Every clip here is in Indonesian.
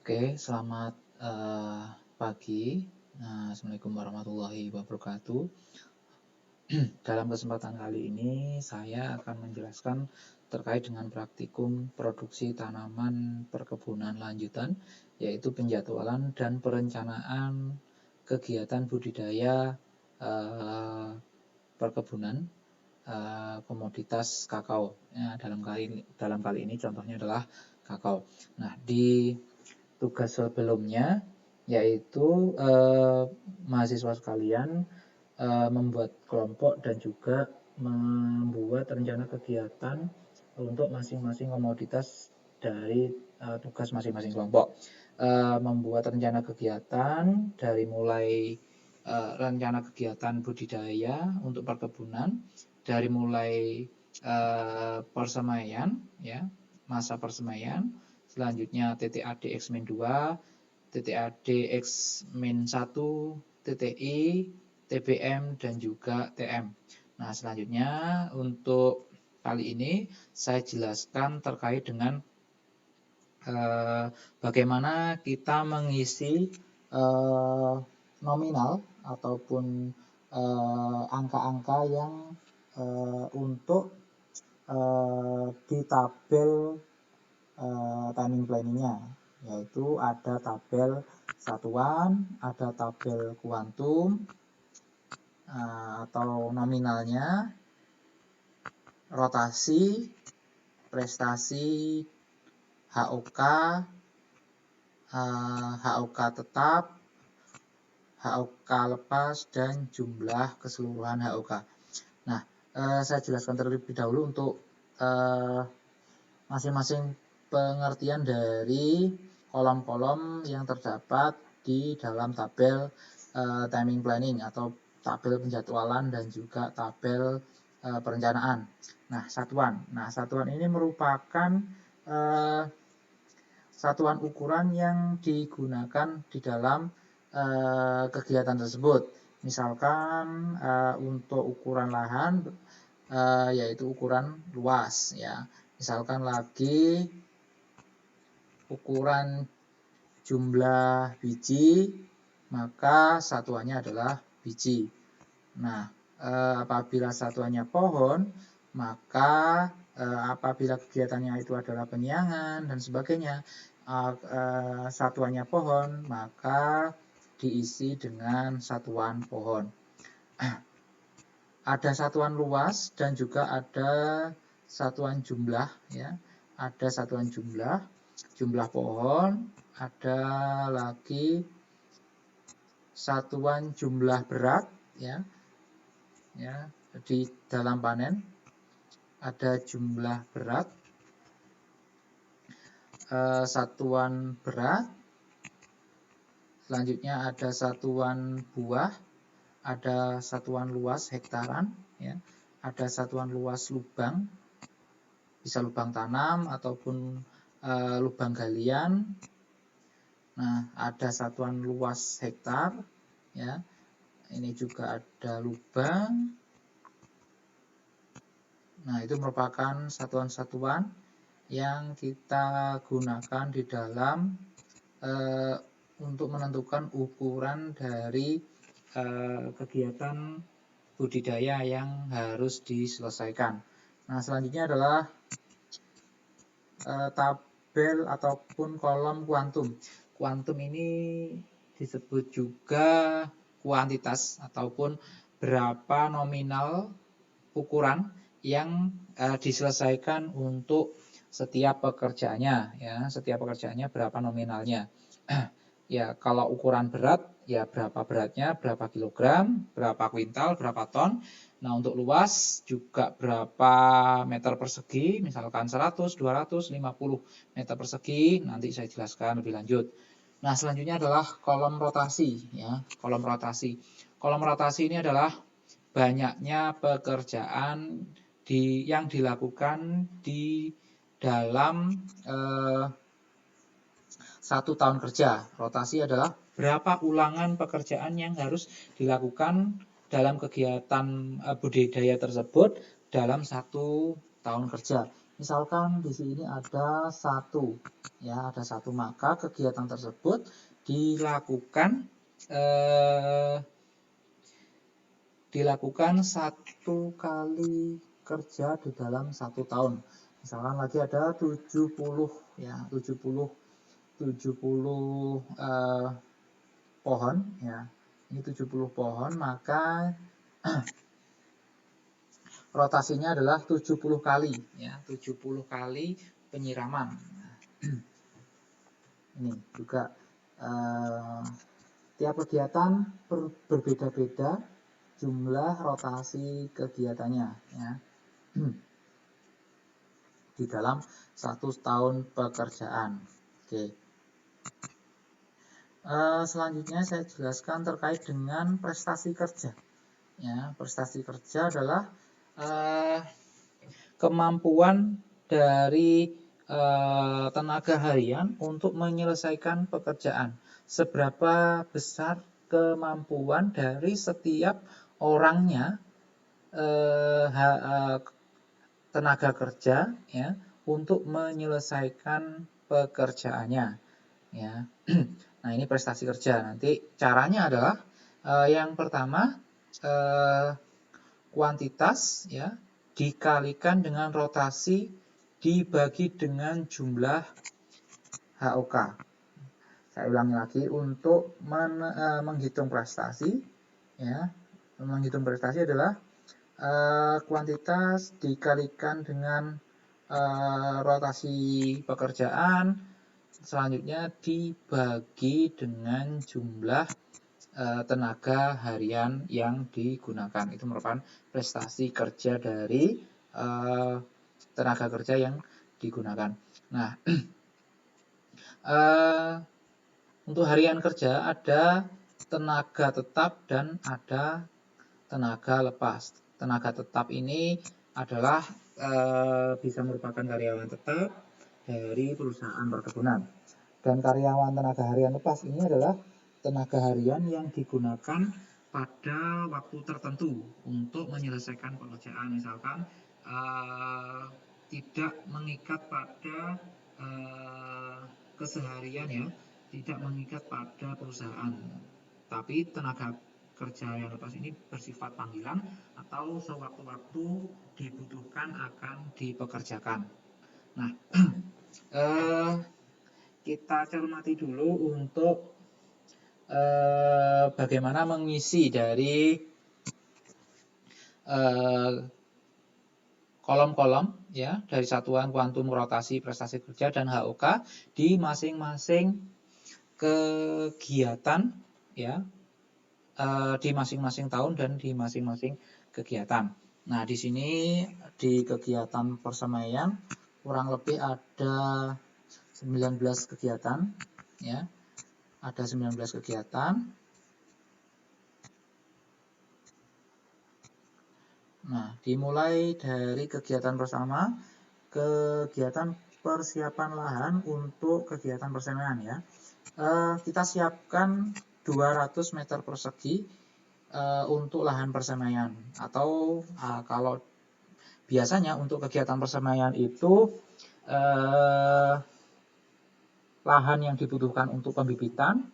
Oke, selamat pagi. Assalamualaikum warahmatullahi wabarakatuh. Dalam kesempatan kali ini saya akan menjelaskan terkait dengan praktikum produksi tanaman perkebunan lanjutan, yaitu penjadwalan dan perencanaan kegiatan budidaya perkebunan komoditas kakao. Dalam kali ini contohnya adalah kakao. Nah, di tugas sebelumnya yaitu mahasiswa sekalian membuat kelompok dan juga membuat rencana kegiatan untuk masing-masing komoditas dari tugas masing-masing kelompok. Membuat rencana kegiatan dari mulai rencana kegiatan budidaya untuk perkebunan, dari mulai persemaian, ya, masa persemaian, selanjutnya TTAD X-2, TTAD X-1, TTI, TBM, dan juga TM. Nah, selanjutnya untuk kali ini saya jelaskan terkait dengan bagaimana kita mengisi nominal ataupun angka-angka yang untuk di tabel timing planningnya, yaitu ada tabel satuan, ada tabel kuantum atau nominalnya, rotasi, prestasi, HOK, HOK tetap, HOK lepas, dan jumlah keseluruhan HOK. Nah, saya jelaskan terlebih dahulu untuk masing-masing pengertian dari kolom-kolom yang terdapat di dalam tabel timing planning atau tabel penjadwalan dan juga tabel perencanaan. Nah, satuan ini merupakan satuan ukuran yang digunakan di dalam kegiatan tersebut. Misalkan untuk ukuran lahan yaitu ukuran luas, ya. Misalkan lagi ukuran jumlah biji, maka satuannya adalah biji. Nah, apabila satuannya pohon, maka apabila kegiatannya itu adalah penyiangan dan sebagainya, satuannya pohon, maka diisi dengan satuan pohon. Ada satuan luas dan juga ada satuan jumlah, ya. Ada satuan jumlah pohon, ada lagi satuan jumlah berat, ya. Ya, di dalam panen ada jumlah berat, satuan berat, selanjutnya ada satuan buah, ada satuan luas hektaran, ya. Ada satuan luas lubang, bisa lubang tanam ataupun lubang galian. Nah, ada satuan luas hektar, ya. Ini juga ada lubang. Nah, itu merupakan satuan-satuan yang kita gunakan di dalam untuk menentukan ukuran dari kegiatan budidaya yang harus diselesaikan. Nah, selanjutnya adalah tabel ataupun kolom kuantum. Kuantum ini disebut juga kuantitas ataupun berapa nominal ukuran yang diselesaikan untuk setiap pekerjaannya, ya. Setiap pekerjaannya berapa nominalnya. Ya, kalau ukuran berat, ya berapa beratnya, berapa kilogram, berapa kuintal, berapa ton. Nah, untuk luas juga berapa meter persegi, misalkan 100, 200, 50 meter persegi, nanti saya jelaskan lebih lanjut. Nah, selanjutnya adalah kolom rotasi, ya. Kolom rotasi. Kolom rotasi ini adalah banyaknya pekerjaan yang dilakukan di dalam 1 tahun kerja. Rotasi adalah berapa ulangan pekerjaan yang harus dilakukan dalam kegiatan budidaya tersebut dalam 1 tahun kerja. Misalkan di sini ada satu, ya ada satu, maka kegiatan tersebut dilakukan satu kali kerja di dalam 1 tahun. Misalkan lagi ada 70, ya 70 pohon, ya ini 70 pohon, maka rotasinya adalah 70 kali, ya 70 kali penyiraman. Ini juga tiap kegiatan berbeda-beda jumlah rotasi kegiatannya, ya di dalam 1 tahun pekerjaan. Oke. Selanjutnya saya jelaskan terkait dengan prestasi kerja. Ya, prestasi kerja adalah kemampuan dari tenaga harian untuk menyelesaikan pekerjaan. Seberapa besar kemampuan dari setiap orangnya tenaga kerja, ya, untuk menyelesaikan pekerjaannya, ya. Nah, ini prestasi kerja. Nanti caranya adalah yang pertama kuantitas, ya, dikalikan dengan rotasi dibagi dengan jumlah HOK. Saya ulangi lagi, untuk menghitung prestasi, ya, menghitung prestasi adalah kuantitas dikalikan dengan rotasi pekerjaan, selanjutnya dibagi dengan jumlah tenaga harian yang digunakan. Itu merupakan prestasi kerja dari tenaga kerja yang digunakan. Nah, untuk harian kerja ada tenaga tetap dan ada tenaga lepas. Tenaga tetap ini adalah bisa merupakan karyawan tetap dari perusahaan perkebunan. Dan karyawan tenaga harian lepas ini adalah tenaga harian yang digunakan pada waktu tertentu untuk menyelesaikan pekerjaan. Misalkan tidak mengikat pada keseharian, ya, tidak mengikat pada perusahaan. Tapi tenaga kerja yang lepas ini bersifat panggilan atau sewaktu-waktu dibutuhkan akan dipekerjakan. Nah, kita cermati dulu untuk bagaimana mengisi dari kolom-kolom, ya, dari satuan kuantum rotasi prestasi kerja dan HOK di masing-masing kegiatan, ya, di masing-masing tahun dan di masing-masing kegiatan. Nah, di sini di kegiatan persemaian kurang lebih ada 19 kegiatan, ya. Ada 19 kegiatan. Nah, dimulai dari kegiatan pertama, kegiatan persiapan lahan untuk kegiatan persemaian, ya. Kita siapkan 200 meter persegi untuk lahan persemaian, atau kalau biasanya untuk kegiatan persemaian itu lahan yang dibutuhkan untuk pembibitan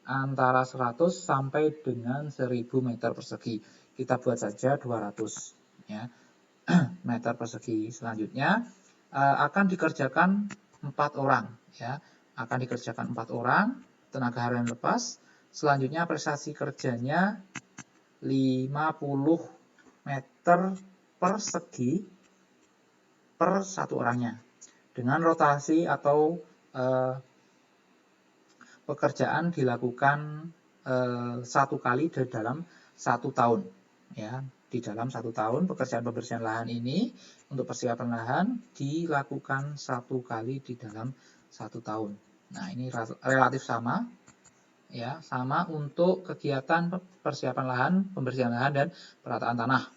antara 100 sampai dengan 1000 meter persegi. Kita buat saja 200, ya, meter persegi. Selanjutnya akan dikerjakan 4 orang, ya. Akan dikerjakan 4 orang tenaga harian lepas. Selanjutnya prestasi kerjanya 50 meter persegi per satu orangnya. Dengan rotasi atau pekerjaan dilakukan 1 kali di dalam 1 tahun, ya. Di dalam 1 tahun pekerjaan pembersihan lahan ini untuk persiapan lahan dilakukan 1 kali di dalam 1 tahun. Nah, ini relatif sama, ya, sama untuk kegiatan persiapan lahan, pembersihan lahan dan perataan tanah.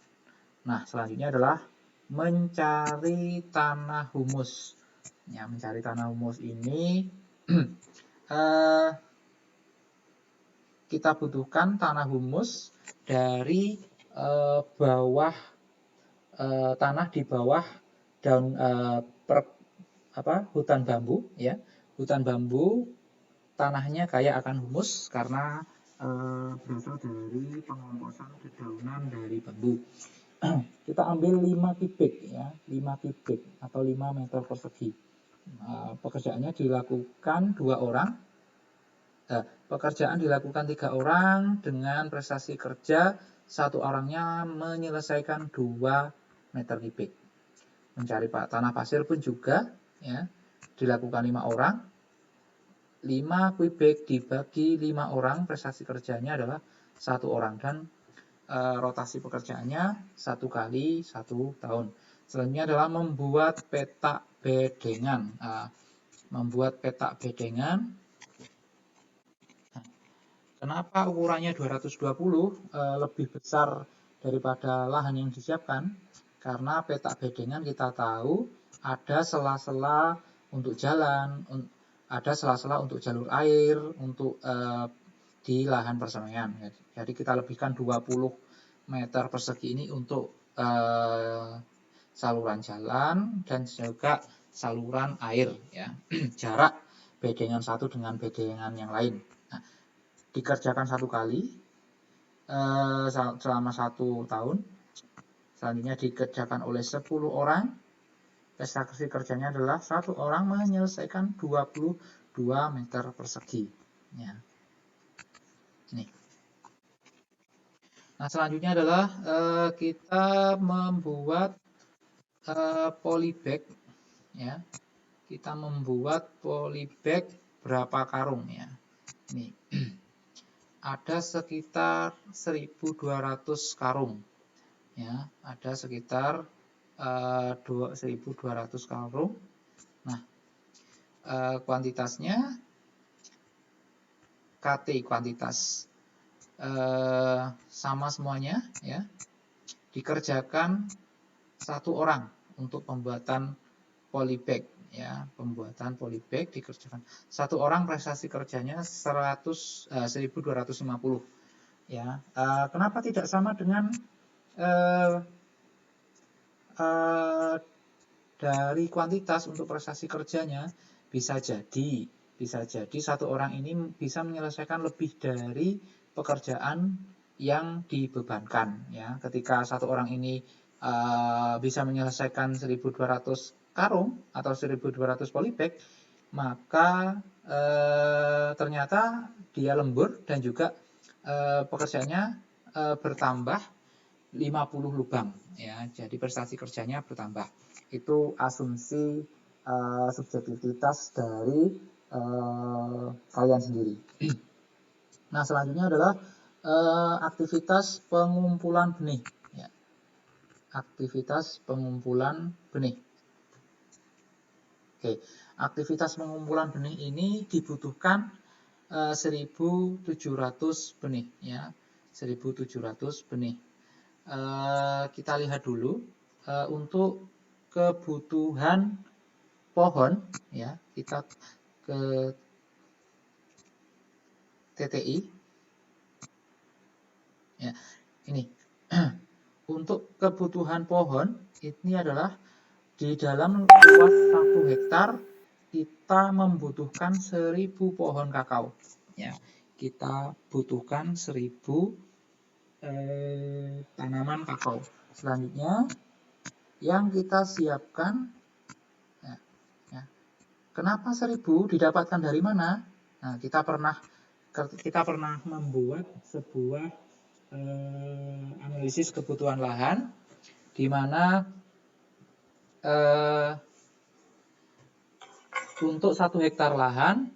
Nah, selanjutnya adalah mencari tanah humus. Ya, mencari tanah humus ini kita butuhkan tanah humus dari bawah tanah di bawah daun hutan bambu ya. Hutan bambu tanahnya kaya akan humus karena berasal dari pengomposan dedaunan dari bambu. Kita ambil 5 kubik ya, 5 kubik atau 5 meter persegi. Pekerjaannya dilakukan 2 orang. Pekerjaan dilakukan 3 orang dengan prestasi kerja 1 orangnya menyelesaikan 2 meter kubik. Mencari tanah pasir pun juga ya, dilakukan 5 orang. 5 kubik dibagi 5 orang, prestasi kerjanya adalah 1 orang dan rotasi pekerjaannya 1 kali 1 tahun. Selanjutnya adalah membuat petak bedengan. Membuat petak bedengan. Kenapa ukurannya 220 lebih besar daripada lahan yang disiapkan? Karena petak bedengan kita tahu ada sela-sela untuk jalan, ada sela-sela untuk jalur air, untuk di lahan persemaian. Jadi kita lebihkan 20 meter persegi ini untuk saluran jalan dan juga saluran air ya. Jarak bedengan satu dengan bedengan yang lain. Nah, dikerjakan 1 kali selama 1 tahun. Selanjutnya dikerjakan oleh 10 orang. Prestasi kerjanya adalah 1 orang menyelesaikan 22 meter persegi. Ya. Nih. Nah, selanjutnya adalah kita membuat polybag ya. Kita membuat polybag berapa karung ya. Nih. Ada sekitar 1.200 karung. Ya, ada sekitar 1.200 karung. Nah, kuantitasnya KT kuantitas sama semuanya ya, dikerjakan 1 orang untuk pembuatan polybag ya. Pembuatan polybag dikerjakan 1 orang, prestasi kerjanya 1.250 ya. Kenapa tidak sama dengan dari kuantitas untuk prestasi kerjanya? Bisa jadi 1 orang ini bisa menyelesaikan lebih dari pekerjaan yang dibebankan ya. Ketika 1 orang ini bisa menyelesaikan 1.200 karung atau 1.200 polybag, maka ternyata dia lembur dan juga pekerjaannya bertambah 50 lubang ya. Jadi prestasi kerjanya bertambah. Itu asumsi subjektivitas dari kalian sendiri. Nah, selanjutnya adalah aktivitas pengumpulan benih ya. Aktivitas pengumpulan benih. Oke, aktivitas pengumpulan benih ini dibutuhkan 1.700 benih ya. 1.700 benih. Kita lihat dulu untuk kebutuhan pohon ya, kita ke TTI ya. Ini untuk kebutuhan pohon ini adalah di dalam luas 1 hektar kita membutuhkan 1.000 pohon kakao ya. Kita butuhkan 1.000 tanaman kakao. Selanjutnya yang kita siapkan ya. Kenapa 1.000? Didapatkan dari mana? Nah, kita pernah membuat sebuah analisis kebutuhan lahan di mana untuk 1 hektar lahan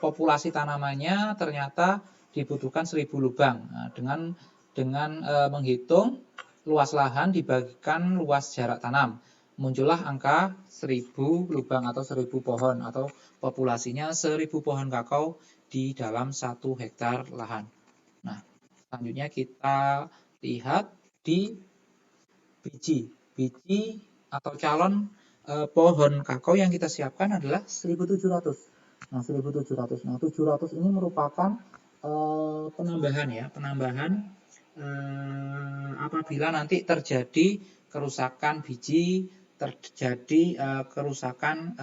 populasi tanamannya ternyata dibutuhkan 1.000 lubang. Nah, dengan menghitung luas lahan dibagikan luas jarak tanam, muncullah angka 1.000 lubang atau 1.000 pohon atau populasinya 1.000 pohon kakao di dalam 1 hektar lahan. Nah, selanjutnya kita lihat di biji atau calon pohon kakao yang kita siapkan adalah 1.700. Nah, 1.700. Nah, 700 ini merupakan penambahan ya, apabila nanti terjadi kerusakan biji terjadi kerusakan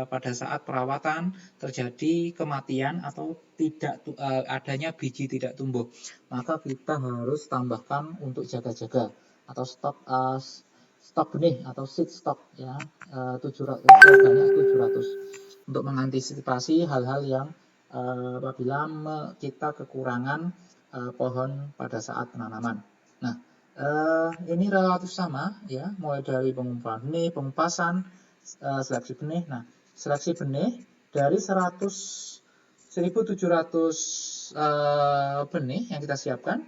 pada saat perawatan, terjadi kematian atau tidak adanya biji tidak tumbuh, maka kita harus tambahkan untuk jaga-jaga atau stok benih atau seed stock ya, 700 sebanyak 700 untuk mengantisipasi hal-hal yang apabila kita kekurangan pohon pada saat penanaman. Nah, ini relatif sama ya, mulai dari pengumpulan benih, pengupasan, seleksi benih. Nah, seleksi benih dari 1.700 benih yang kita siapkan,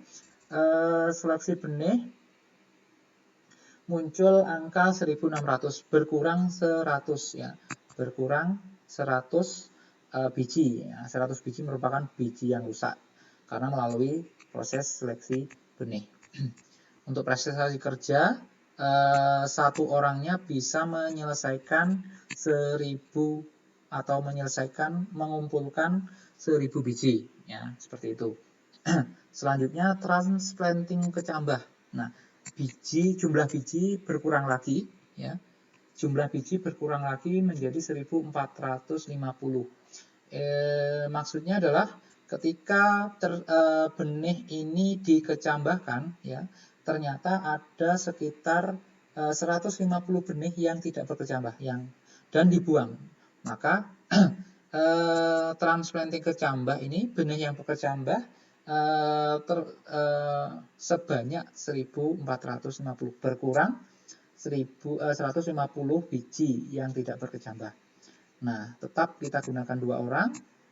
seleksi benih muncul angka 1.600, berkurang 100 ya, berkurang 100 biji ya. 100 biji merupakan biji yang rusak karena melalui proses seleksi benih. Untuk prestasi kerja, satu orangnya bisa menyelesaikan 1.000 atau mengumpulkan 1.000 biji ya, seperti itu. Selanjutnya transplanting kecambah. Nah, jumlah biji berkurang lagi ya. Jumlah biji berkurang lagi menjadi 1.450. Maksudnya adalah ketika benih ini dikecambahkan ya, ternyata ada sekitar 150 benih yang tidak berkecambah dan dibuang. Maka transplanting kecambah ini, benih yang berkecambah sebanyak 1.450, berkurang 150 biji yang tidak berkecambah. Nah, tetap kita gunakan 2 orang.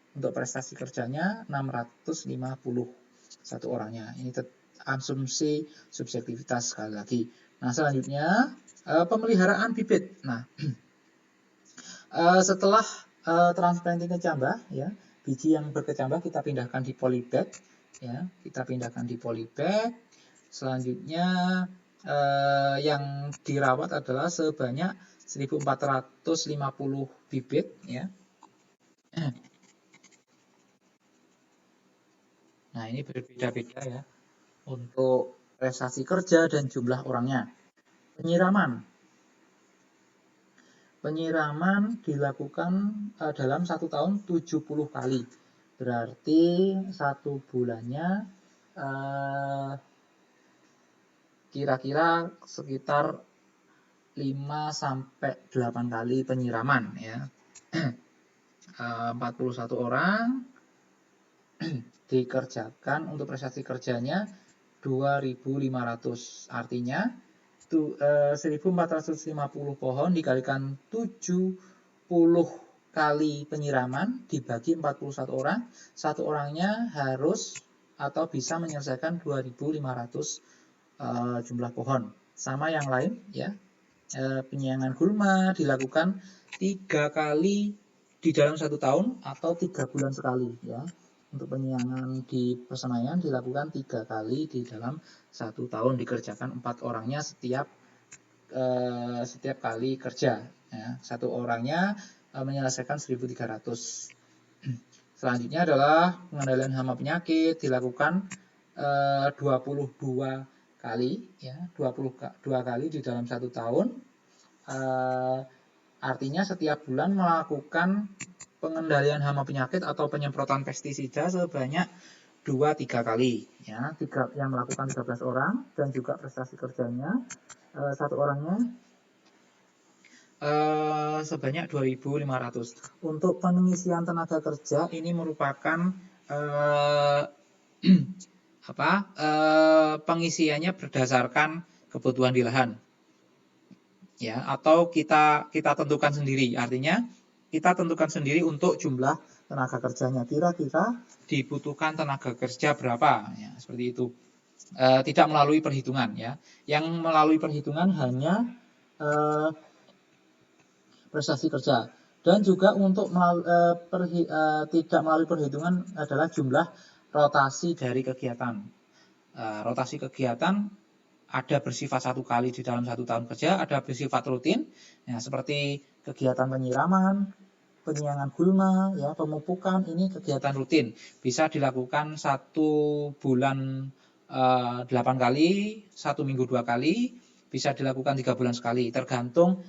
Untuk prestasi kerjanya 650 satu orangnya. Ini asumsi subjektivitas sekali lagi. Nah, selanjutnya pemeliharaan bibit. Nah, setelah transplanting kecambah ya, biji yang berkecambah kita pindahkan di polybag ya, kita pindahkan di polybag. Selanjutnya yang dirawat adalah sebanyak 1.450 bibit ya. Nah, ini berbeda-beda ya untuk prestasi kerja dan jumlah orangnya. Penyiraman dilakukan dalam 1 tahun 70 kali. Berarti 1 bulannya kira-kira sekitar 5-8 kali penyiraman ya. 41 orang dikerjakan, untuk prestasi kerjanya 2.500. Artinya 1.450 pohon dikalikan 70 kali penyiraman dibagi 41 orang. Satu orangnya harus atau bisa menyelesaikan 2.500 jumlah pohon. Sama yang lain ya. Penyiangan gulma dilakukan 3 kali di dalam 1 tahun atau 3 bulan sekali ya. Untuk penyiangan di persemaian dilakukan 3 kali di dalam 1 tahun, dikerjakan 4 orangnya setiap kali kerja ya. 1 orangnya menyelesaikan 1.300. Selanjutnya adalah pengendalian hama penyakit, dilakukan 22 kali ya, 22 kali di dalam 1 tahun. Artinya setiap bulan melakukan pengendalian hama penyakit atau penyemprotan pestisida sebanyak 2-3 kali ya. Yang melakukan 13 orang, dan juga prestasi kerjanya 1 orangnya sebanyak 2.500. Untuk pengisian tenaga kerja ini merupakan pengisiannya berdasarkan kebutuhan di lahan ya, atau kita tentukan sendiri. Artinya kita tentukan sendiri untuk jumlah tenaga kerjanya, kira-kira dibutuhkan tenaga kerja berapa ya, seperti itu. Tidak melalui perhitungan ya. Yang melalui perhitungan hanya prestasi kerja, dan juga untuk tidak melalui perhitungan adalah jumlah rotasi dari kegiatan. Rotasi kegiatan ada bersifat 1 kali di dalam 1 tahun kerja, ada bersifat rutin ya, seperti kegiatan penyiraman, penyiangan gulma ya, pemupukan, ini kegiatan rutin, bisa dilakukan 1 bulan 8 kali, 1 minggu 2 kali, bisa dilakukan 3 bulan sekali, tergantung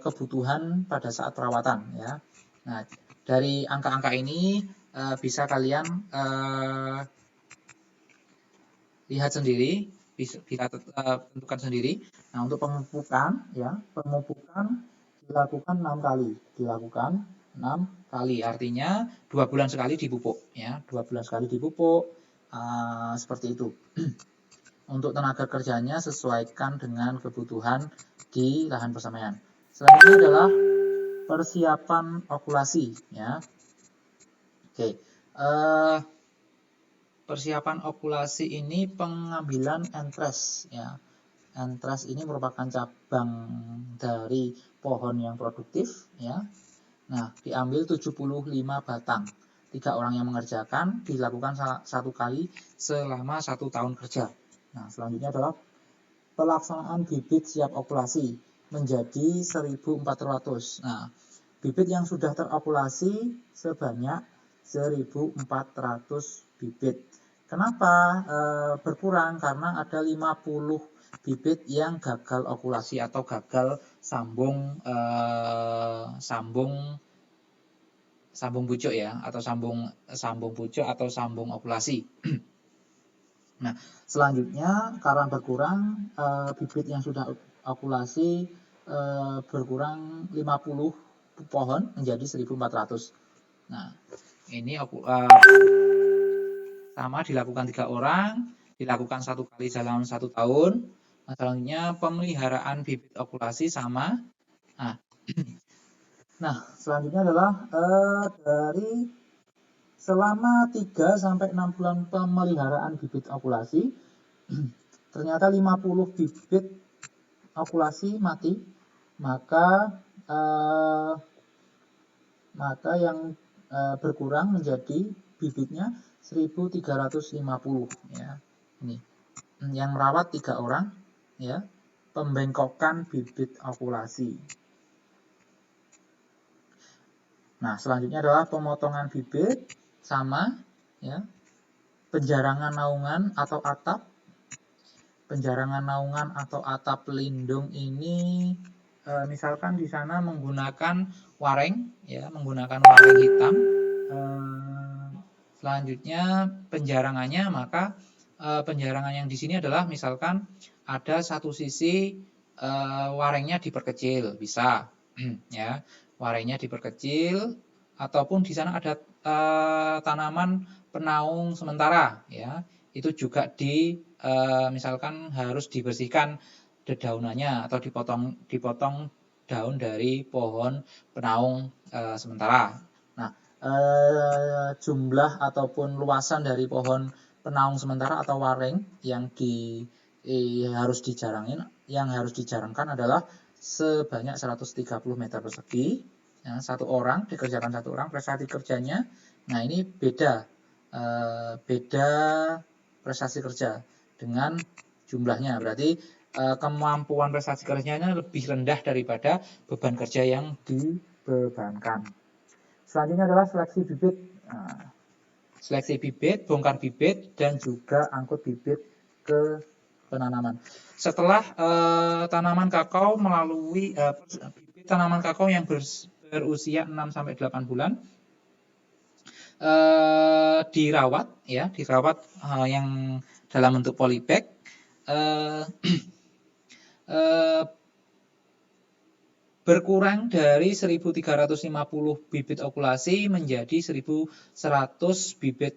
kebutuhan pada saat perawatan ya. Nah, dari angka-angka ini bisa kalian lihat sendiri, bisa tentukan sendiri. Nah, untuk pemupukan ya, pemupukan dilakukan 6 kali, artinya 2 bulan sekali dipupuk ya, 2 bulan sekali dipupuk, seperti itu. Untuk tenaga kerjanya sesuaikan dengan kebutuhan di lahan persemaian. Selanjutnya adalah persiapan okulasi ya. Oke, persiapan okulasi ini pengambilan entres ya. Entres ini merupakan cabang dari pohon yang produktif ya. Nah, diambil 75 batang. 3 orang yang mengerjakan, dilakukan 1 kali selama 1 tahun kerja. Nah, selanjutnya adalah pelaksanaan bibit siap okulasi menjadi 1.400. Nah, bibit yang sudah terokulasi sebanyak 1.400 bibit. Kenapa berkurang? Karena ada 50 bibit yang gagal okulasi atau gagal sambung pucuk ya, atau sambung pucuk atau sambung okulasi. Nah, selanjutnya karena berkurang bibit yang sudah okulasi berkurang 50 pohon menjadi 1.400. Nah, ini sama dilakukan 3 orang, dilakukan 1 kali dalam 1 tahun. Nah, selanjutnya pemeliharaan bibit okulasi sama. Nah, selanjutnya adalah dari selama 3 sampai 6 bulan pemeliharaan bibit okulasi, ternyata 50 bibit okulasi mati, maka yang berkurang menjadi bibitnya 1.350 ya. Ini yang merawat 3 orang ya. Pembengkokan bibit okulasi. Nah, selanjutnya adalah pemotongan bibit sama ya. Penjarangan naungan atau atap. Penjarangan naungan atau atap pelindung ini misalkan di sana menggunakan wareng ya, menggunakan wareng hitam. Selanjutnya penjarangannya, maka penjarangan yang di sini adalah misalkan ada satu sisi warengnya diperkecil, bisa ya, warengnya diperkecil, ataupun di sana ada tanaman penaung sementara ya, itu juga misalkan harus dibersihkan dedaunannya atau dipotong daun dari pohon penaung sementara. Nah, jumlah ataupun luasan dari pohon penaung sementara atau wareng yang harus dijarangkan adalah sebanyak 130 meter persegi. Ya, dikerjakan 1 orang, prestasi kerjanya. Nah, ini beda prestasi kerja dengan jumlahnya. Berarti kemampuan prestasi kerjanya lebih rendah daripada beban kerja yang dibebankan. Selanjutnya adalah seleksi bibit. Nah, seleksi bibit, bongkar bibit, dan juga angkut bibit ke penanaman. Setelah tanaman kakao melalui bibit tanaman kakao yang berusia 6-8 bulan dirawat yang dalam bentuk polybag, berkurang dari 1.350 bibit okulasi menjadi 1.100 bibit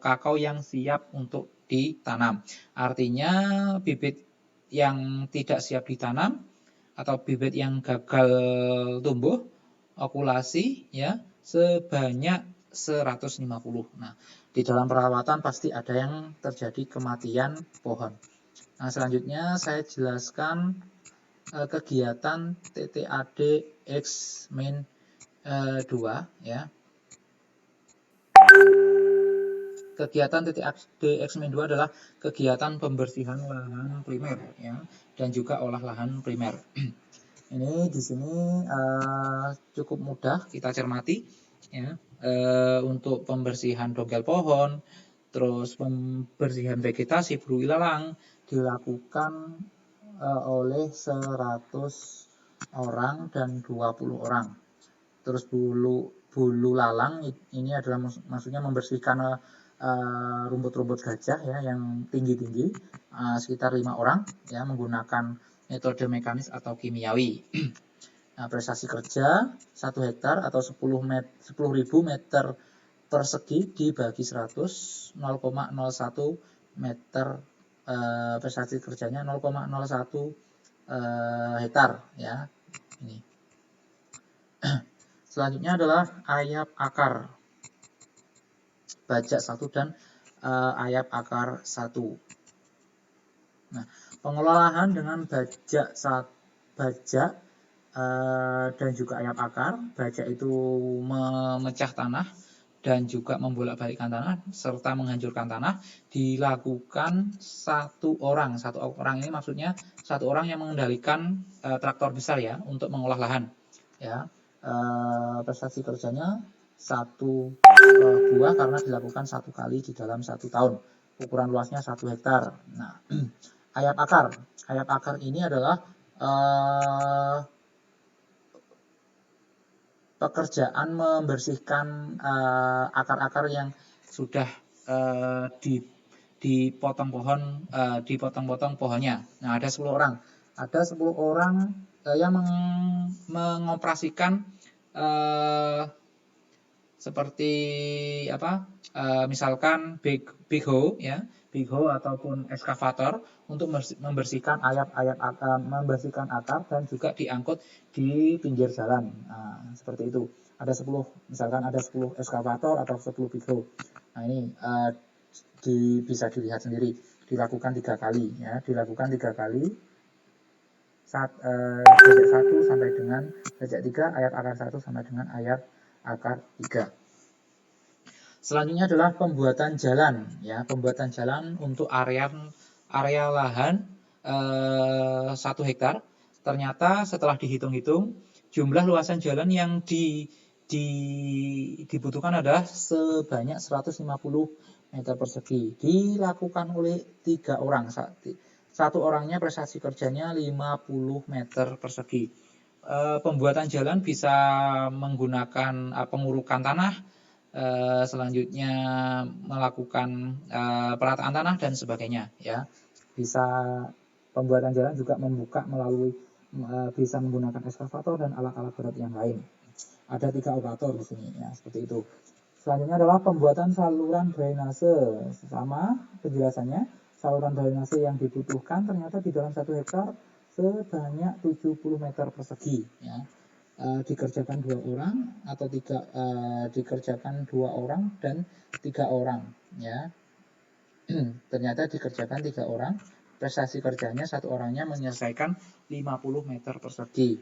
kakao yang siap untuk ditanam. Artinya bibit yang tidak siap ditanam atau bibit yang gagal tumbuh okulasi ya sebanyak 150. Nah, di dalam perawatan pasti ada yang terjadi kematian pohon. Nah, selanjutnya saya jelaskan kegiatan TTAD X-2 ya. Kegiatan TTAD X-2 adalah kegiatan pembersihan lahan primer ya, dan juga olah lahan primer. Ini di sini cukup mudah kita cermati ya, untuk pembersihan dongkel pohon, terus pembersihan vegetasi berulang dilakukan oleh 100 orang dan 20 orang. Terus bulu lalang ini adalah maksudnya membersihkan rumput-rumput gajah ya yang tinggi-tinggi, sekitar 5 orang ya menggunakan metode mekanis atau kimiawi. Nah, prestasi kerja 1 hektar atau 10.000 meter persegi dibagi 100, 0,01 meter prestasi kerjanya 0,01 hektar ya. Ini. Selanjutnya adalah ayap akar bajak 1 dan ayap akar 1. Nah, pengelolaan dengan bajak dan juga ayap akar. Bajak itu memecah tanah dan juga membolak-balikkan tanah serta menghancurkan tanah dilakukan satu orang. Satu orang ini maksudnya satu orang yang mengendalikan traktor besar ya untuk mengolah lahan. Ya, prestasi kerjanya 1 buah karena dilakukan 1 kali di dalam 1 tahun. Ukuran luasnya 1 hektar. Nah, ayap akar ini adalah pekerjaan membersihkan akar-akar yang sudah dipotong-potong pohonnya. Nah, ada 10 orang. Ada 10 orang yang mengoperasikan seperti apa? Misalkan big hoe ya, big hoe ataupun eskavator untuk membersihkan membersihkan akar dan juga diangkut di pinggir jalan. Nah, seperti itu. Ada 10, misalkan ada 10 eskavator atau 10 big hoe. Nah, ini bisa dilihat sendiri. Dilakukan 3 kali ya, dilakukan 3 kali. Bajak 1 sampai dengan bajak 3, ayap akar 1 sampai dengan ayap akar 3. Selanjutnya adalah pembuatan jalan ya, pembuatan jalan untuk area lahan 1 hektar. Ternyata setelah dihitung-hitung jumlah luasan jalan yang dibutuhkan adalah sebanyak 150 meter persegi. Dilakukan oleh 3 orang. Satu orangnya prestasi kerjanya 50 meter persegi. Pembuatan jalan bisa menggunakan pengurukan tanah, selanjutnya melakukan perataan tanah dan sebagainya ya. Bisa pembuatan jalan juga membuka melalui bisa menggunakan eskavator dan alat-alat berat yang lain. Ada 3 operator di sini ya, seperti itu. Selanjutnya adalah pembuatan saluran drainase. Sama penjelasannya, saluran drainase yang dibutuhkan ternyata di dalam 1 hektar sebanyak 70 meter persegi ya. Dikerjakan 2 orang atau dikerjakan 2 orang dan 3 orang ya. Ternyata dikerjakan 3 orang, prestasi kerjanya 1 orangnya menyelesaikan 50 meter persegi.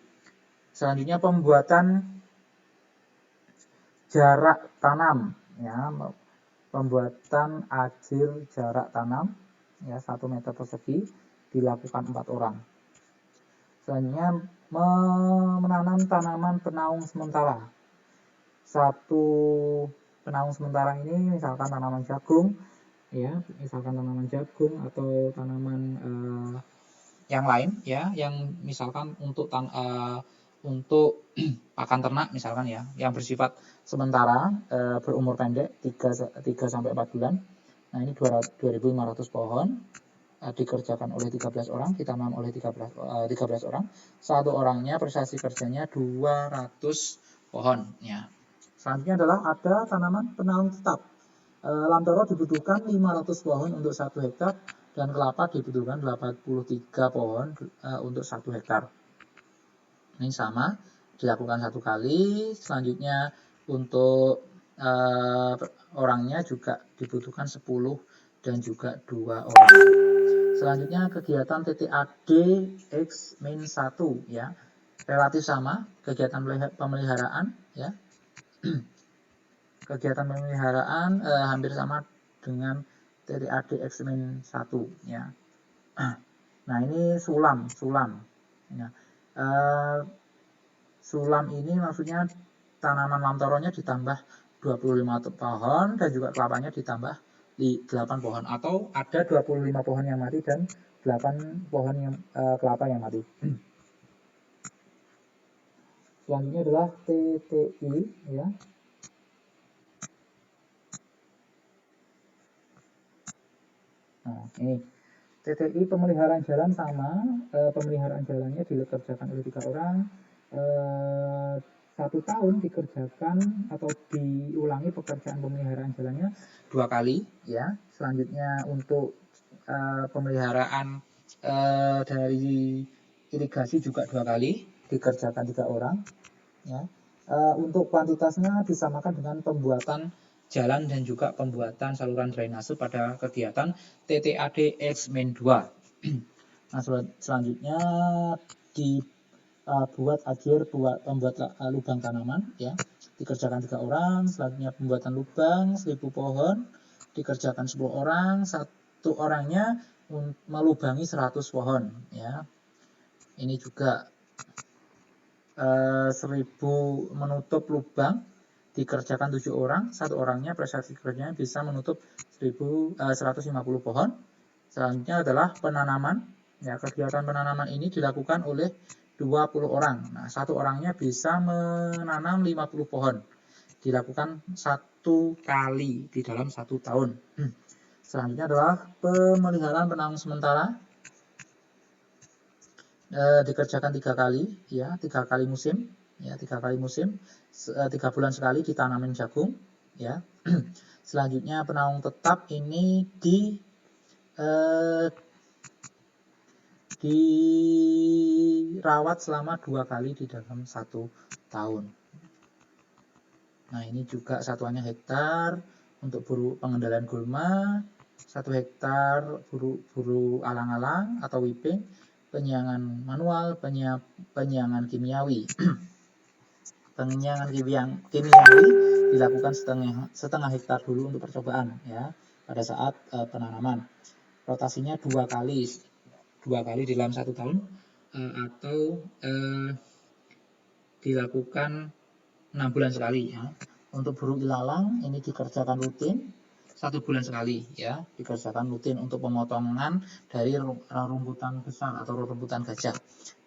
Selanjutnya pembuatan jarak tanam ya, pembuatan ajir jarak tanam ya 1 meter persegi dilakukan 4 orang. Selanjutnya menanam tanaman penaung sementara. 1 penaung sementara ini misalkan tanaman jagung ya, misalkan tanaman jagung atau tanaman yang lain ya, yang misalkan untuk pakan ternak misalkan ya, yang bersifat sementara, berumur pendek 3 sampai 4 bulan. Nah, ini 2.500 pohon. Dikerjakan oleh 13 orang, ditanam oleh 13 orang. 1 orangnya prestasi kerjanya 200 pohon ya. Selanjutnya adalah ada tanaman penaung tetap. Lamtoro dibutuhkan 500 pohon untuk 1 hektar dan kelapa dibutuhkan 83 pohon untuk 1 hektar. Ini sama, dilakukan 1 kali. Selanjutnya untuk orangnya juga dibutuhkan 10 dan juga 2 orang. Selanjutnya kegiatan TTAD X-1 ya, relatif sama, kegiatan pemeliharaan ya. Kegiatan pemeliharaan hampir sama dengan TTAD X-1 ya. Nah, ini sulam ya. Sulam ini maksudnya tanaman lamtoronya ditambah 25 pohon dan juga kelapanya ditambah 8 pohon, atau ada 25 pohon yang mati dan 8 pohon yang kelapa yang mati. Selanjutnya adalah TTI ya. Nah, ini TTI pemeliharaan jalan sama, pemeliharaan jalannya dikerjakan oleh 3 orang, 1 tahun dikerjakan atau diulangi pekerjaan pemeliharaan jalannya 2 kali ya. Selanjutnya untuk pemeliharaan dari irigasi juga 2 kali dikerjakan 3 orang ya. Untuk kuantitasnya disamakan dengan pembuatan jalan dan juga pembuatan saluran drainase pada kegiatan TTAD X-2. Nah, selanjutnya dibuat pembuat lubang tanaman ya, dikerjakan 3 orang. Selanjutnya pembuatan lubang 1000 pohon dikerjakan 10 orang, 1 orangnya melubangi 100 pohon ya. Ini juga 1000 menutup lubang dikerjakan 7 orang, 1 orangnya prestasi kerjanya bisa menutup 150 pohon. Selanjutnya adalah penanaman. Ya, kegiatan penanaman ini dilakukan oleh 20 orang. Nah, 1 orangnya bisa menanam 50 pohon. Dilakukan 1 kali di dalam 1 tahun. Selanjutnya adalah pemeliharaan penanam sementara. Dikerjakan 3 kali ya, 3 kali musim ya, 3 kali musim, 3 bulan sekali ditanamin jagung ya. Selanjutnya penanaman tetap ini dirawat selama 2 kali di dalam 1 tahun. Nah, ini juga satuannya hektar untuk pengendalian gulma, 1 hektar buru alang-alang atau whipping, penyiangan manual, penyiangan kimiawi. Penyiangan kimiawi dilakukan setengah hektar dulu untuk percobaan ya pada saat penanaman. Rotasinya 2 kali dalam 1 tahun atau dilakukan 6 bulan sekali ya. Untuk buru ilalang ini dikerjakan rutin 1 bulan sekali ya, dikerjakan rutin. Untuk pemotongan dari rumputan besar atau rumputan gajah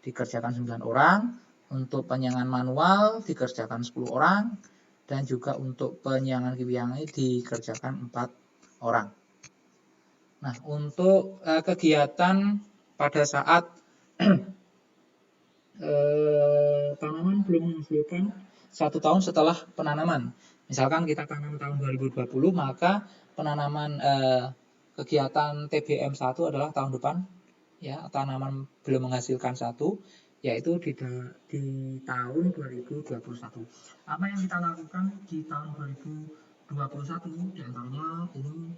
dikerjakan 9 orang, untuk penyiangan manual dikerjakan 10 orang, dan juga untuk penyiangan kimiawi dikerjakan 4 orang. Nah, untuk kegiatan pada saat tanaman belum menghasilkan 1 tahun setelah penanaman. Misalkan kita tanam tahun 2020, maka penanaman kegiatan TBM1 adalah tahun depan ya, tanaman belum menghasilkan 1, yaitu di tahun 2021. Apa yang kita lakukan di tahun 2021 diantaranya ini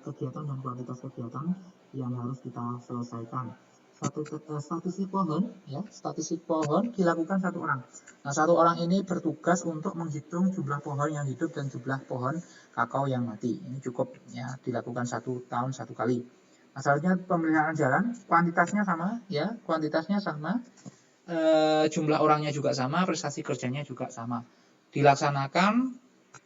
kegiatan dan kuantitas kegiatan yang harus kita selesaikan. Statistik pohon ya, statistik pohon dilakukan 1 orang. Nah, 1 orang ini bertugas untuk menghitung jumlah pohon yang hidup dan jumlah pohon kakao yang mati. Ini cukup ya, dilakukan 1 tahun 1 kali. Nah, selanjutnya pemeliharaan jalan, kuantitasnya sama ya, jumlah orangnya juga sama, prestasi kerjanya juga sama. Dilaksanakan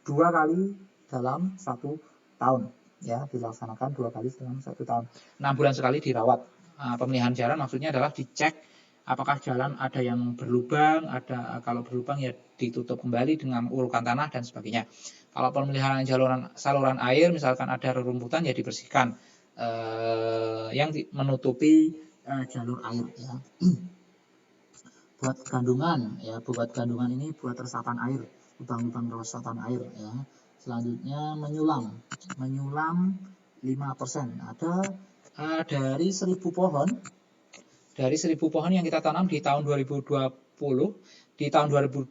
2 kali dalam 1 tahun ya, dilaksanakan 2 kali dalam 1 tahun. 6 bulan sekali dirawat. Nah, pemeliharaan jalan maksudnya adalah dicek apakah jalan ada yang berlubang, kalau berlubang ya ditutup kembali dengan urukan tanah dan sebagainya. Kalau pemeliharaan saluran air misalkan ada rerumputan ya dibersihkan yang menutupi jalur air ya. Buat kandungan ya, buat kandungan ini buat resapan air, lubang-lubang resapan air ya. Selanjutnya menyulam 5%. Ada dari 1000 pohon yang kita tanam di tahun 2020, di tahun 2021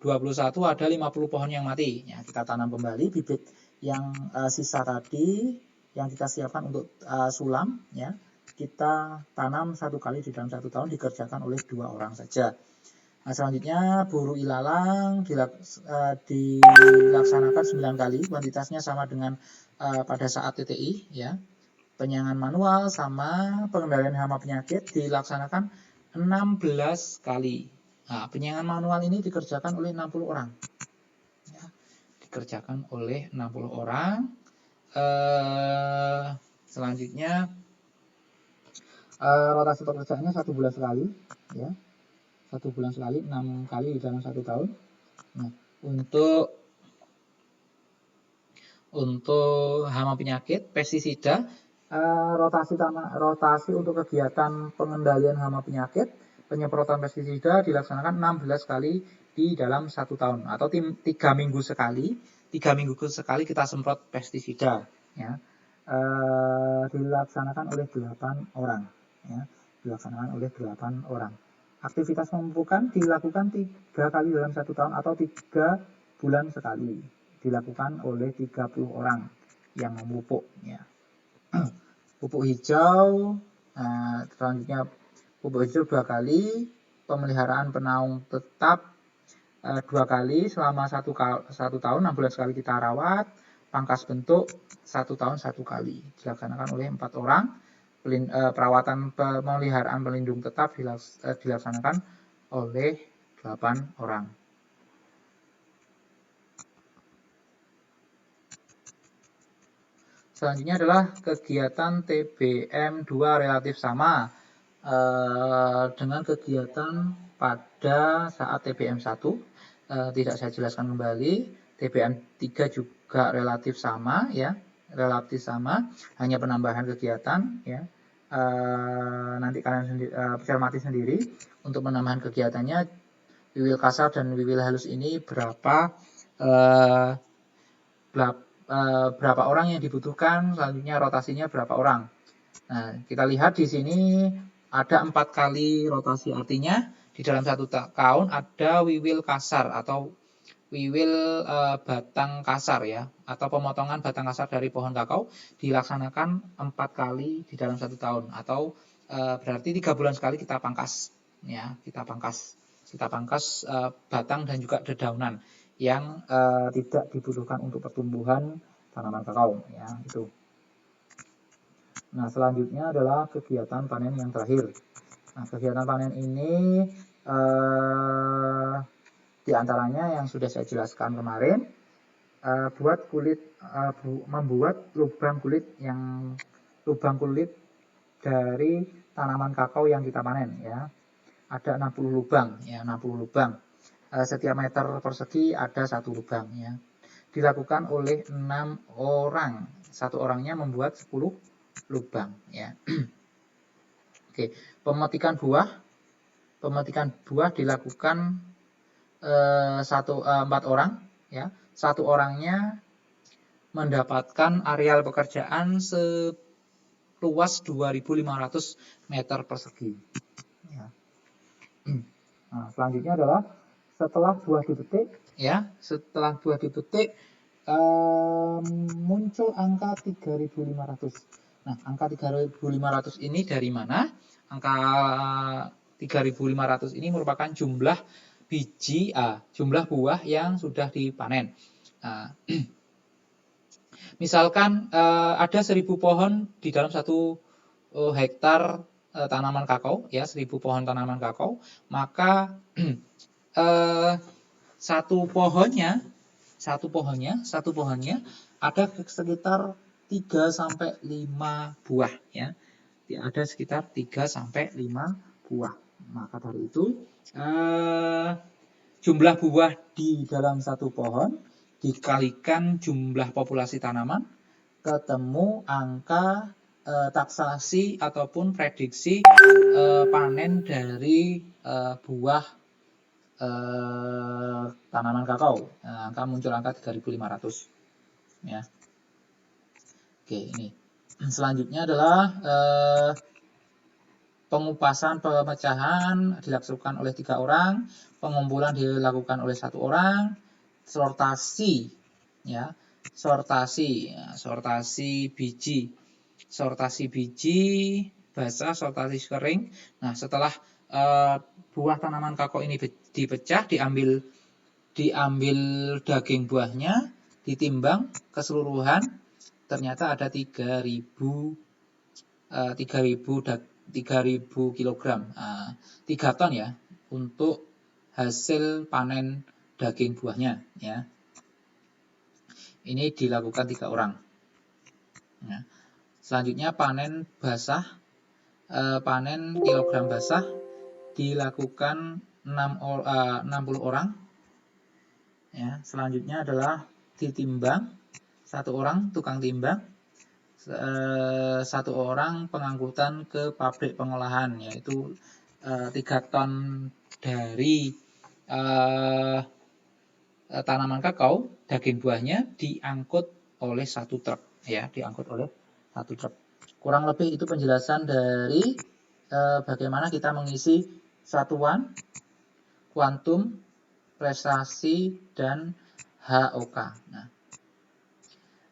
ada 50 pohon yang mati ya, kita tanam kembali bibit yang sisa tadi yang kita siapkan untuk sulam ya, kita tanam 1 kali di dalam 1 tahun, dikerjakan oleh 2 orang saja. Nah, selanjutnya buru ilalang dilaksanakan 9 kali, kuantitasnya sama dengan pada saat TTI ya. Penyiangan manual sama pengendalian hama penyakit dilaksanakan 16 kali. Nah, penyiangan manual ini dikerjakan oleh 60 orang. Ya, dikerjakan oleh 60 orang. Selanjutnya Rotasi pekerjaannya 1 bulan sekali, ya. 1 bulan sekali, 6 kali di dalam 1 tahun. Nah, untuk hama penyakit, pestisida, rotasi untuk kegiatan pengendalian hama penyakit, penyemprotan pestisida dilaksanakan 16 kali di dalam 1 tahun atau 3 minggu sekali. 3 minggu sekali kita semprot pestisida, ya. Dilaksanakan oleh 8 orang, ya. Dilaksanakan oleh 8 orang. Aktivitas pemupukan dilakukan 3 kali dalam 1 tahun atau 3 bulan sekali. Dilakukan oleh 30 orang yang memupuk, ya. Pupuk hijau, selanjutnya pupuk hijau 2 kali, pemeliharaan penaung tetap 2 kali selama 1 tahun, 6 bulan sekali kita rawat, pangkas bentuk 1 tahun 1 kali, dilaksanakan oleh 4 orang. Perawatan pemeliharaan pelindung tetap dilaksanakan oleh 8 orang. Selanjutnya adalah kegiatan TBM 2 relatif sama dengan kegiatan pada saat TBM 1. Tidak saya jelaskan kembali. TBM 3 juga relatif sama, ya. Relatif sama, hanya penambahan kegiatan, ya. Nanti kalian cermati sendiri untuk penambahan kegiatannya. Wiwil kasar dan wiwil halus ini berapa orang yang dibutuhkan, selanjutnya rotasinya berapa orang. Nah, kita lihat di sini ada 4 kali rotasi, artinya di dalam 1 tahun ada wiwil kasar atau wiwil batang kasar, ya, atau pemotongan batang kasar dari pohon kakao dilaksanakan 4 kali di dalam 1 tahun atau berarti 3 bulan sekali kita pangkas, ya. Kita pangkas batang dan juga dedaunan yang tidak dibutuhkan untuk pertumbuhan tanaman kakao, ya, itu. Nah, selanjutnya adalah kegiatan panen yang terakhir. Nah, kegiatan panen ini diantaranya yang sudah saya jelaskan kemarin, membuat lubang kulit dari tanaman kakao yang kita panen, ya. Ada 60 lubang, ya, 60 lubang. Setiap meter persegi ada 1 lubang, ya. Dilakukan oleh 6 orang. 1 orangnya membuat 10 lubang, ya. Oke, pemetikan buah dilakukan 4 orang, ya. 1 orangnya mendapatkan areal pekerjaan seluas 2.500 meter persegi, ya. Nah, selanjutnya adalah setelah buah dipetik, ya. Setelah buah dipetik muncul angka 3.500. Nah, angka 3.500 ini dari mana? Angka 3.500 ini merupakan jumlah jumlah buah yang sudah dipanen. Nah, misalkan ada 1.000 pohon di dalam 1 hektar tanaman kakao, ya, 1.000 pohon tanaman kakao, maka satu pohonnya ada sekitar 3-5 buah, ya. Ada sekitar 3-5 buah. Maka dari itu jumlah buah di dalam 1 pohon dikalikan jumlah populasi tanaman, ketemu angka taksasi ataupun prediksi panen dari buah tanaman kakao. Muncul angka 3.500, ya. Oke, ini selanjutnya adalah pengupasan pemecahan dilakukan oleh 3 orang, pengumpulan dilakukan oleh 1 orang, sortasi, ya, sortasi biji basah, sortasi kering. Nah, setelah buah tanaman kakao ini dipecah, diambil daging buahnya, ditimbang keseluruhan, ternyata ada 3.000 kilogram, 3 ton, ya, untuk hasil panen daging buahnya, ya. Ini dilakukan 3 orang. Ya. Selanjutnya panen basah panen kilogram basah dilakukan 60 orang. Ya, selanjutnya adalah ditimbang 1 orang tukang timbang, 1 orang pengangkutan ke pabrik pengolahan, yaitu 3 ton dari tanaman kakao, daging buahnya diangkut oleh 1 truk, ya, diangkut oleh 1 truk. Kurang lebih itu penjelasan dari bagaimana kita mengisi satuan, kuantum, prestasi, dan HOK. Nah,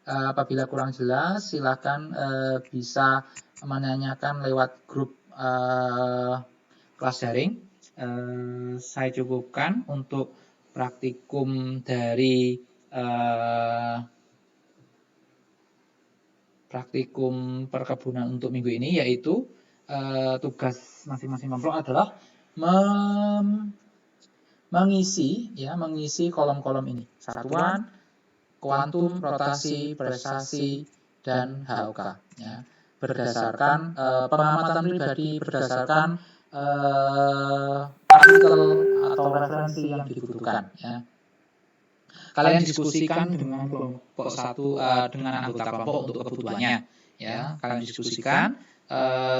apabila kurang jelas, silakan bisa menanyakan lewat grup kelas daring. Saya cukupkan untuk praktikum dari praktikum perkebunan untuk minggu ini, yaitu tugas masing-masing kelompok adalah mengisi kolom-kolom ini: satuan, kuantum, rotasi, prestasi, dan HOK. Ya, berdasarkan pengamatan pribadi, berdasarkan artikel atau referensi yang dibutuhkan. Ya. Kalian diskusikan dengan kelompok dengan anggota kelompok untuk kebutuhannya. Ya, kalian diskusikan.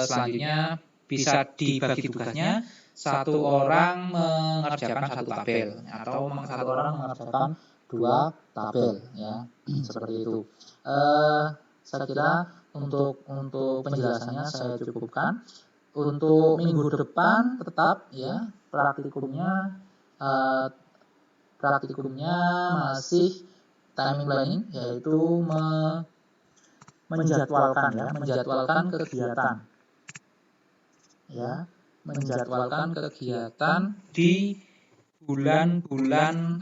Selanjutnya bisa dibagi tugasnya. 1 orang mengerjakan 1 tabel atau 1 orang mengerjakan 2 tabel, ya, seperti itu. Saya kira untuk penjelasannya saya cukupkan. Untuk minggu depan tetap, ya, praktikumnya masih timing planning, yaitu menjadwalkan kegiatan, ya, menjadwalkan kegiatan di bulan-bulan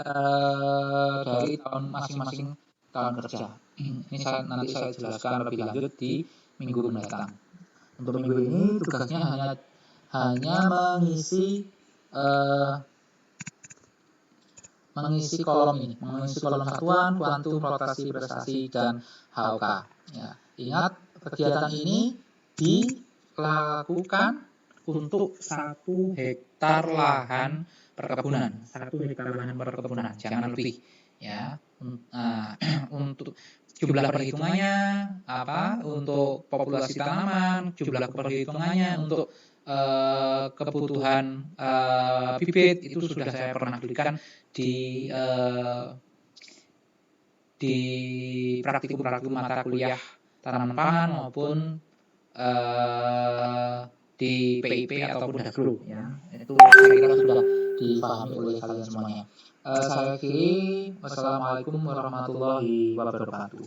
dari tahun masing-masing tahun kerja. Ini nanti saya jelaskan lebih lanjut di minggu mendatang. Untuk minggu ini tugasnya hanya mengisi kolom ini, mengisi kolom satuan, kuantum, rotasi, prestasi, dan HOK. Ya, ingat, kegiatan ini dilakukan untuk 1 hektar lahan perkebunan, jangan lebih, ya. Untuk jumlah perhitungannya untuk populasi tanaman, jumlah perhitungannya untuk kebutuhan bibit itu sudah saya pernah berikan di praktikum mata kuliah tanaman pangan maupun di PIP ataupun Dagro, ya. Itu saya kira sudah dipahami oleh kalian semuanya. Saya akhiri. Wassalamualaikum warahmatullahi wabarakatuh.